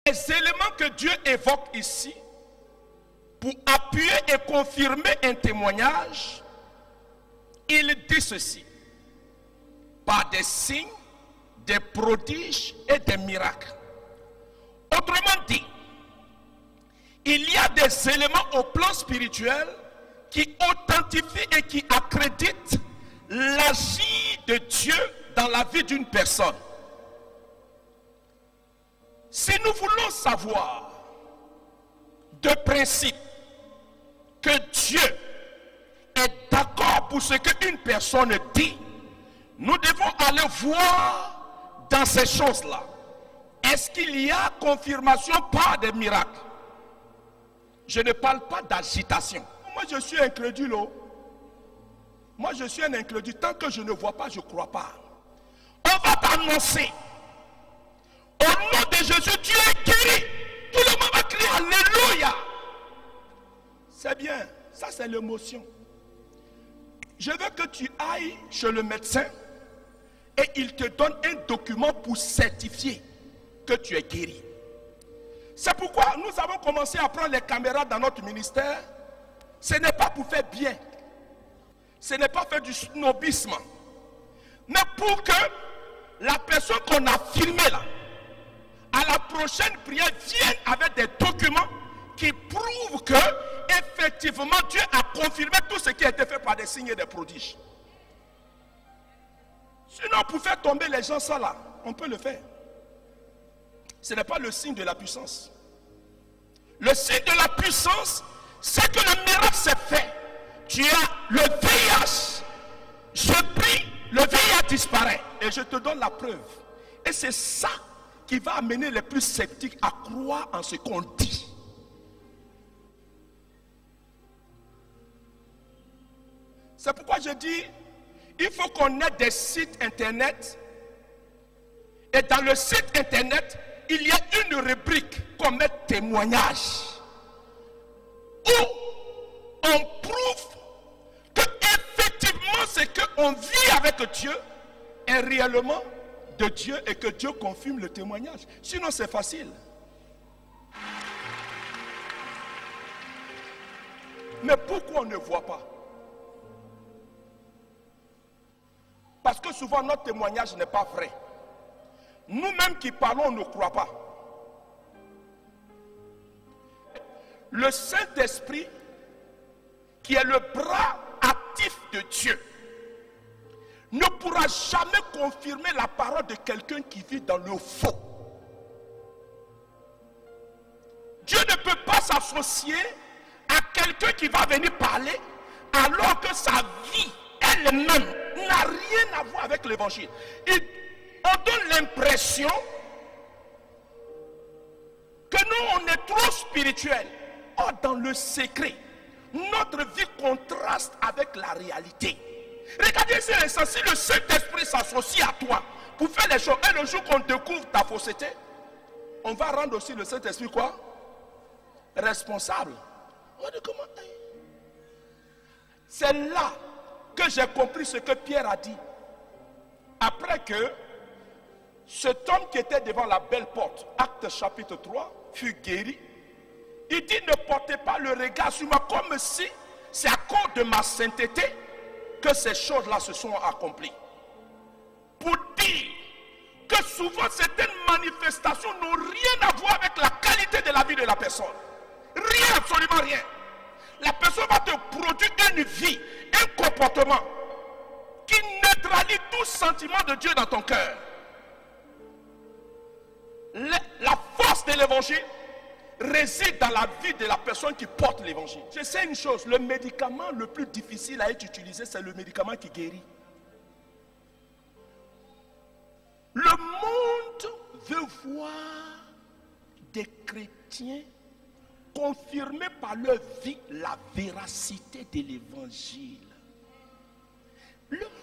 Les éléments que Dieu évoque ici, pour appuyer et confirmer un témoignage, il dit ceci: par des signes, des prodiges et des miracles. Autrement dit, il y a des éléments au plan spirituel qui authentifient et qui accréditent l'agir de Dieu dans la vie d'une personne. Si nous voulons savoir de principe que Dieu est d'accord pour ce qu'une personne dit, nous devons aller voir dans ces choses-là. Est-ce qu'il y a confirmation par des miracles? Je ne parle pas d'agitation. Moi je suis incrédule. Moi je suis un incrédule. Tant que je ne vois pas, je ne crois pas. On va t'annoncer: au nom de Jésus, Dieu est guéri. Tout le monde va crier Alléluia. C'est bien, ça c'est l'émotion. Je veux que tu ailles chez le médecin et il te donne un document pour certifier que tu es guéri. C'est pourquoi nous avons commencé à prendre les caméras dans notre ministère. Ce n'est pas pour faire bien. Ce n'est pas faire du snobisme. Mais pour que la personne qu'on a filmée là, à la prochaine prière, vienne avec des documents qui prouvent que effectivement Dieu a confirmé tout ce qui a été fait par des signes et des prodiges. Sinon, pour faire tomber les gens ça là, on peut le faire. Ce n'est pas le signe de la puissance. Le signe de la puissance, c'est que le miracle s'est fait. Tu as le VIH, je prie, le VIH disparaît. Et je te donne la preuve. Et c'est ça qui va amener les plus sceptiques à croire en ce qu'on dit. C'est pourquoi je dis, il faut qu'on ait des sites internet. Et dans le site internet, il y a une rubrique qu'on met témoignage, où on prouve que effectivement ce qu'on vit avec Dieu est réellement de Dieu et que Dieu confirme le témoignage. Sinon c'est facile. Mais pourquoi on ne voit pas? Parce que souvent notre témoignage n'est pas vrai. Nous-mêmes qui parlons, on ne croit pas. Le Saint-Esprit, qui est le bras actif de Dieu, ne pourra jamais confirmer la parole de quelqu'un qui vit dans le faux. Dieu ne peut pas s'associer à quelqu'un qui va venir parler alors que sa vie elle-même n'a rien à voir avec l'évangile. On donne l'impression que nous, on est trop spirituel. Or, dans le secret, notre vie contraste avec la réalité. Regardez, c'est si le Saint-Esprit s'associe à toi pour faire les choses, et le jour qu'on découvre ta fausseté, on va rendre aussi le Saint-Esprit quoi? Responsable. C'est là que j'ai compris ce que Pierre a dit. Après que cet homme qui était devant la belle porte, Actes chapitre 3, fut guéri. Il dit: ne portez pas le regard sur moi, comme si c'est à cause de ma sainteté que ces choses-là se sont accomplies. Pour dire que souvent certaines manifestations n'ont rien à voir avec la qualité de la vie de la personne. Rien, absolument rien. La personne va te produire une vie, un comportement qui neutralise tout sentiment de Dieu dans ton cœur. La force de l'évangile réside dans la vie de la personne qui porte l'évangile. Je sais une chose, le médicament le plus difficile à être utilisé, c'est le médicament qui guérit. Le monde veut voir des chrétiens confirmer par leur vie la véracité de l'évangile.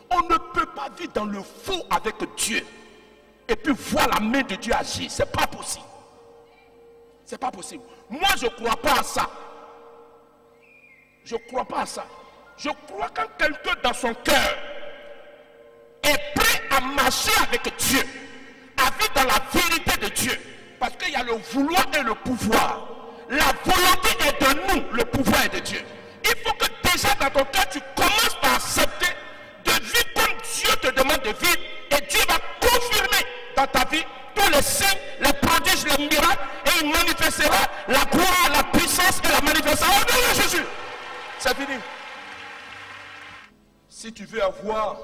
On ne peut pas vivre dans le faux avec Dieu et puis voir la main de Dieu agir. C'est pas possible. C'est pas possible. Moi, je ne crois pas à ça. Je ne crois pas à ça. Je crois quand quelqu'un dans son cœur est prêt à marcher avec Dieu, à vivre dans la vérité de Dieu, Parce qu'il y a le vouloir et le pouvoir. La volonté est de nous, le pouvoir est de Dieu. Il faut que déjà dans ton cœur, tu commences par accepter de vivre comme Dieu te demande de vivre. Et Dieu va confirmer dans ta vie tous les signes, les prodiges, les miracles. Et il manifestera la gloire, la puissance et la manifestation. Au nom de Jésus. C'est fini. Si tu veux avoir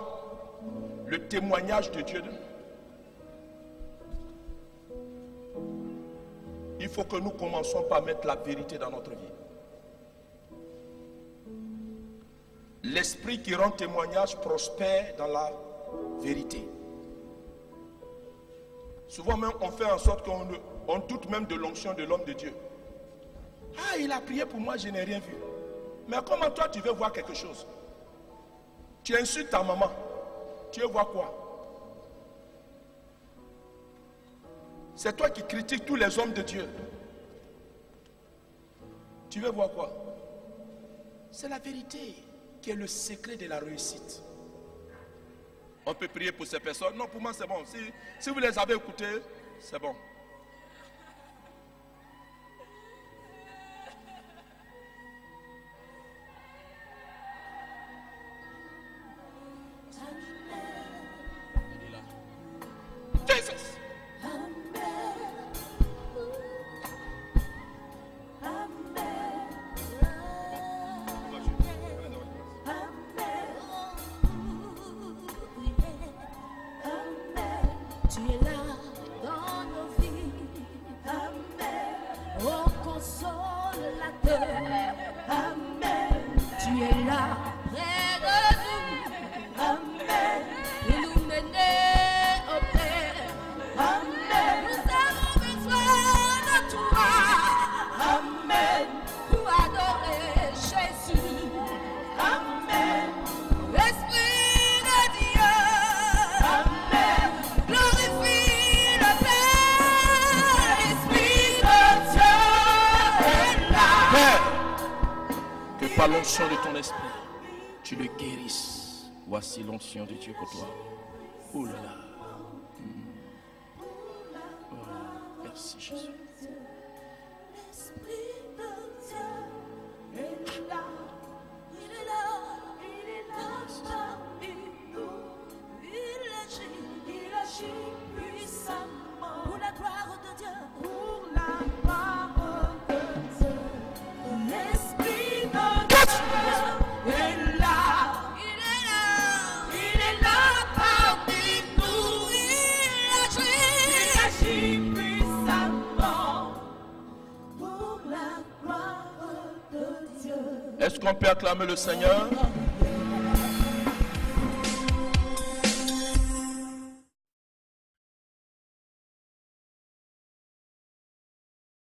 le témoignage de Dieu, il faut que nous commençons par mettre la vérité dans notre vie. L'esprit qui rend témoignage prospère dans la vérité. Souvent même, on fait en sorte qu'on doute même de l'onction de l'homme de Dieu. Ah, il a prié pour moi, je n'ai rien vu. Mais comment toi, tu veux voir quelque chose? Tu insultes ta maman. Tu veux voir quoi? C'est toi qui critiques tous les hommes de Dieu. Tu veux voir quoi? C'est la vérité qui est le secret de la réussite. On peut prier pour ces personnes. Non, pour moi c'est bon. Si vous les avez écoutées, c'est bon. Jesus. Tu es là dans nos vies. Amen. Oh consolateur. Amen. Tu es là près de nous. Amen. Pour nous mener au Père. Amen. Nous avons besoin de toi. Amen. Pour adorer Jésus. Amen. Esprit de Dieu. Amen. Glorifie le Père. Esprit de Dieu est là. Père, que par l'onction de ton esprit, tu le guérisses. Voici l'onction de Dieu pour toi. Oh là là. Oh, merci Jésus. L'Esprit de Dieu est là. Il est là. Il est là parmi nous. Il agit puissamment. Pour la gloire de Dieu. Pour la gloire de Dieu. L'Esprit de Dieu est là. Il est là. Il est là parmi nous. Il agit puissamment. Pour la gloire de Dieu. Est-ce qu'on peut acclamer le Seigneur?